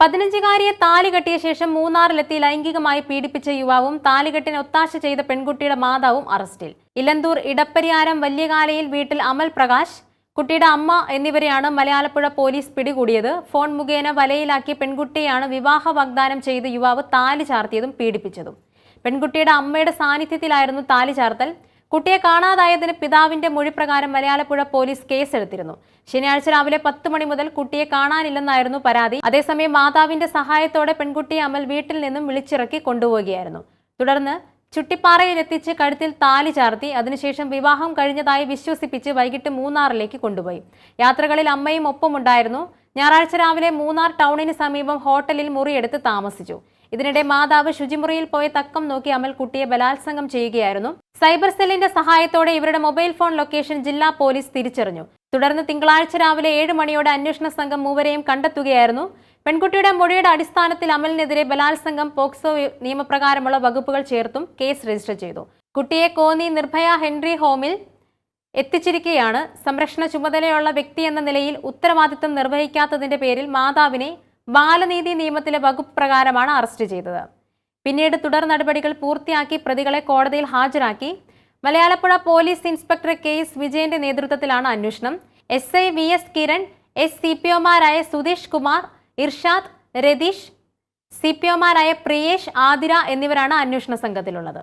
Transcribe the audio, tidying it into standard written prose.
15-കാരിയെ താലി കെട്ടിയ ശേഷം മൂന്നാറിലെത്തി ലൈംഗികമായി പീഡിപ്പിച്ച യുവാവും താലികെട്ടിന് ഒത്താശ ചെയ്ത പെൺകുട്ടിയുടെ മാതാവും അറസ്റ്റിൽ. ഇലന്തൂർ ഇടപ്പരിയാരം വല്യകാലയിൽ വീട്ടിൽ അമൽ പ്രകാശ്, കുട്ടിയുടെ അമ്മ എന്നിവരെയാണ് മലയാലപ്പുഴ പോലീസ് പിടികൂടിയത്. ഫോൺ മുഖേന വലയിലാക്കിയ പെൺകുട്ടിയെയാണ് വിവാഹ വാഗ്ദാനം ചെയ്ത് യുവാവ് താലി ചാർത്തിയതും പീഡിപ്പിച്ചതും. പെൺകുട്ടിയുടെ അമ്മയുടെ സാന്നിധ്യത്തിലായിരുന്നു താലി ചാർത്തൽ. കുട്ടിയെ കാണാതായതിന് പിതാവിന്റെ മൊഴിപ്രകാരം മലയാലപ്പുഴ പോലീസ് കേസെടുത്തിരുന്നു. ശനിയാഴ്ച രാവിലെ 10 മണി മുതൽ കുട്ടിയെ കാണാനില്ലെന്നായിരുന്നു പരാതി. അതേസമയം മാതാവിന്റെ സഹായത്തോടെ പെൺകുട്ടിയെ അമൽ വീട്ടിൽ നിന്നും വിളിച്ചിറക്കി കൊണ്ടുപോവുകയായിരുന്നു. തുടർന്ന് ചുട്ടിപ്പാറയിലെത്തിച്ച് കഴുത്തിൽ താലി ചാർത്തി. അതിനുശേഷം വിവാഹം കഴിഞ്ഞതായി വിശ്വസിപ്പിച്ച് വൈകിട്ട് മൂന്നാറിലേക്ക് കൊണ്ടുപോയി. യാത്രകളിൽ അമ്മയും ഒപ്പമുണ്ടായിരുന്നു. ഞായറാഴ്ച രാവിലെ മൂന്നാർ ടൗണിന് സമീപം ഹോട്ടലിൽ മുറിയെടുത്ത് താമസിച്ചു. ഇതിനിടെ മാതാവ് ശുചിമുറിയിൽ പോയ തക്കം നോക്കി അമൽ കുട്ടിയെ ബലാത്സംഗം ചെയ്യുകയായിരുന്നു. സൈബർ സെല്ലിന്റെ സഹായത്തോടെ ഇവരുടെ മൊബൈൽ ഫോൺ ലൊക്കേഷൻ ജില്ലാ പോലീസ് തിരിച്ചറിഞ്ഞു. തുടർന്ന് തിങ്കളാഴ്ച രാവിലെ 7 മണിയോടെ അന്വേഷണ സംഘം മൂവരെയും കണ്ടെത്തുകയായിരുന്നു. പെൺകുട്ടിയുടെ മൊഴിയുടെ അടിസ്ഥാനത്തിൽ അമലിനെതിരെ ബലാത്സംഗം, പോക്സോ നിയമപ്രകാരമുള്ള വകുപ്പുകൾ ചേർത്തും കേസ് രജിസ്റ്റർ ചെയ്തു. കുട്ടിയെ കോന്നി നിർഭയ ഹെൻറി ഹോമിൽ എത്തിച്ചിരിക്കുകയാണ്. സംരക്ഷണ ചുമതലയുള്ള വ്യക്തിയെന്ന നിലയിൽ ഉത്തരവാദിത്തം നിർവഹിക്കാത്തതിന്റെ പേരിൽ മാതാവിനെ ബാലനീതി നിയമത്തിലെ വകുപ്പ് പ്രകാരമാണ് അറസ്റ്റ് ചെയ്തത്. പിന്നീട് തുടർ നടപടികൾ പൂർത്തിയാക്കി പ്രതികളെ കോടതിയിൽ ഹാജരാക്കി. മലയാലപ്പുഴ പോലീസ് ഇൻസ്പെക്ടർ KS വിജയന്റെ നേതൃത്വത്തിലാണ് അന്വേഷണം. SI VS കിരൺ, CPOമാരായ സുധീഷ് കുമാർ, ഇർഷാദ്, രതീഷ്, CPOമാരായ പ്രിയേഷ്, ആതിര എന്നിവരാണ് അന്വേഷണ സംഘത്തിലുള്ളത്.